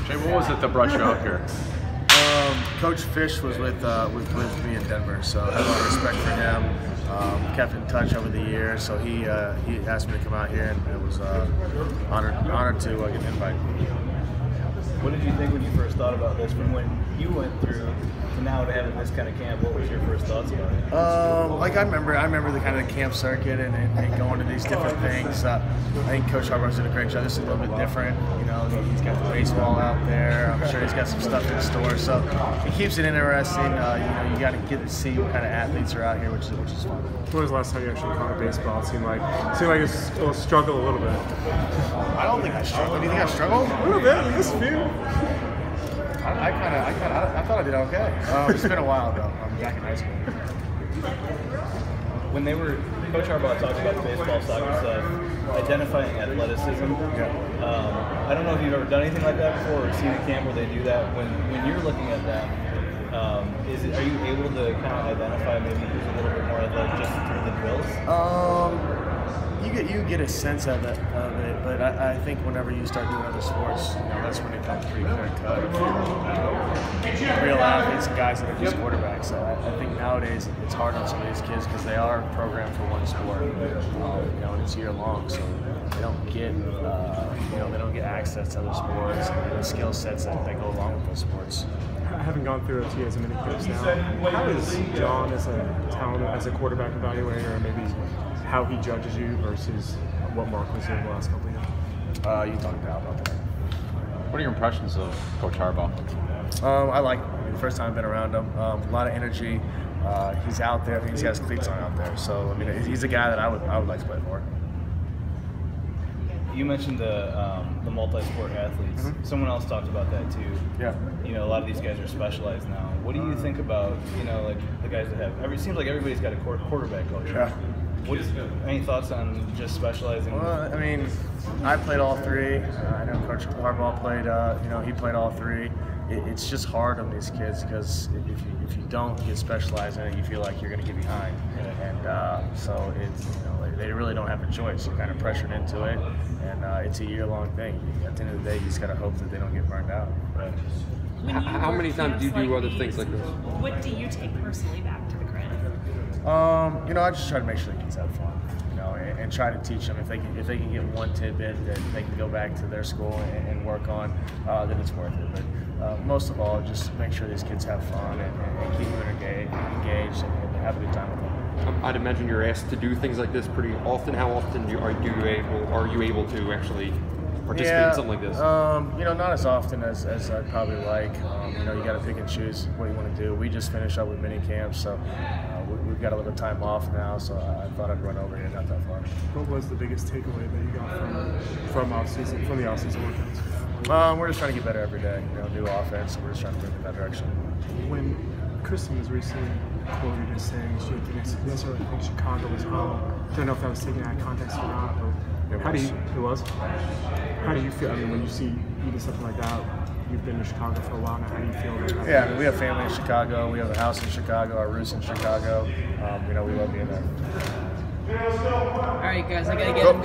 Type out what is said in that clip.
Jay, what was it that brought you out here? Coach Fish was with me in Denver, so I have a lot of respect for him. Kept in touch over the years, so he asked me to come out here, and it was honored to get the invite. What did you think when you first thought about this? From when you went through to now to having this kind of camp, what was your first thoughts about it? Like I remember the kind of the camp circuit and going to these different things. I think Coach Harbaugh's did a great job. This is a little bit different. You know, he's got the baseball out there. I'm sure he's got some stuff in store, so it keeps it interesting. You know, you got to get to see what kind of athletes are out here, which is fun. When was the last time you actually caught a baseball? It seemed like it was struggle a little bit. I don't think I struggled. Do you think I struggled? A little bit. You missed a few. I thought I did okay. It's been a while though. I'm back in high school. When Coach Harbaugh talked about baseball, soccer stuff, identifying athleticism. Yeah. I don't know if you've ever done anything like that before or seen a camp where they do that. When you're looking at that, are you able to kind of identify maybe who's a little bit more athletic just through the drills? You get a sense of it, but I think whenever you start doing other sports, you know, that's when it comes pretty clear cut. Real athletes and guys that are just quarterbacks. So I think nowadays it's hard on some of these kids because they are programmed for one sport, you know, and it's year long, so they don't get they don't get access to other sports and the skill sets that go along with those sports. Having gone through it as many kids now, how is John as a quarterback evaluator, or maybe how he judges you versus what Mark was doing the last couple of years? You talked about that. What are your impressions of Coach Harbaugh? I like him. I mean, the first time I've been around him, a lot of energy. He's out there. I think he's got his cleats on out there. So I mean, he's a guy that I would like to play for. You mentioned the multi-sport athletes. Mm-hmm. Someone else talked about that too. Yeah. You know, a lot of these guys are specialized now. What do you think about, you know, like the guys that have? It seems like everybody's got a quarterback coach. Yeah. Any thoughts on just specializing? Well, I mean, I played all three. I know Coach Harbaugh played. He played all three. It's just hard on these kids because if you don't get specialized in it, you feel like you're going to get behind, and so it's they really don't have a choice. You're kind of pressured into it, and it's a year-long thing. At the end of the day, you just got to hope that they don't get burned out. Right. How many times do you do other things like this? What do you take personally back to the crib? I just try to make sure the kids have fun, and try to teach them if they can get one tidbit that they can go back to their school and work on, then it's worth it. But most of all, just make sure these kids have fun and keep them engaged and have a good time with them. I'd imagine you're asked to do things like this pretty often. How often are you able to actually participate in something like this? Not as often as I'd probably like. You got to pick and choose what you want to do. We just finished up with mini camps, so we've got a little time off now. So I thought I'd run over here, not that far. What was the biggest takeaway that you got from the off-season workouts? We're just trying to get better every day. New offense, and we're just trying to move in that direction. When Kristen was recently quoted as saying she didn't necessarily think Chicago was home, I don't know if that was taken out of context or not, but how do you feel? I mean, when you see even something like that, you've been in Chicago for a while now. How do you feel about that? Yeah, we have family in Chicago. We have a house in Chicago. Our roots in Chicago. We love being there. All right, guys, I gotta get him going.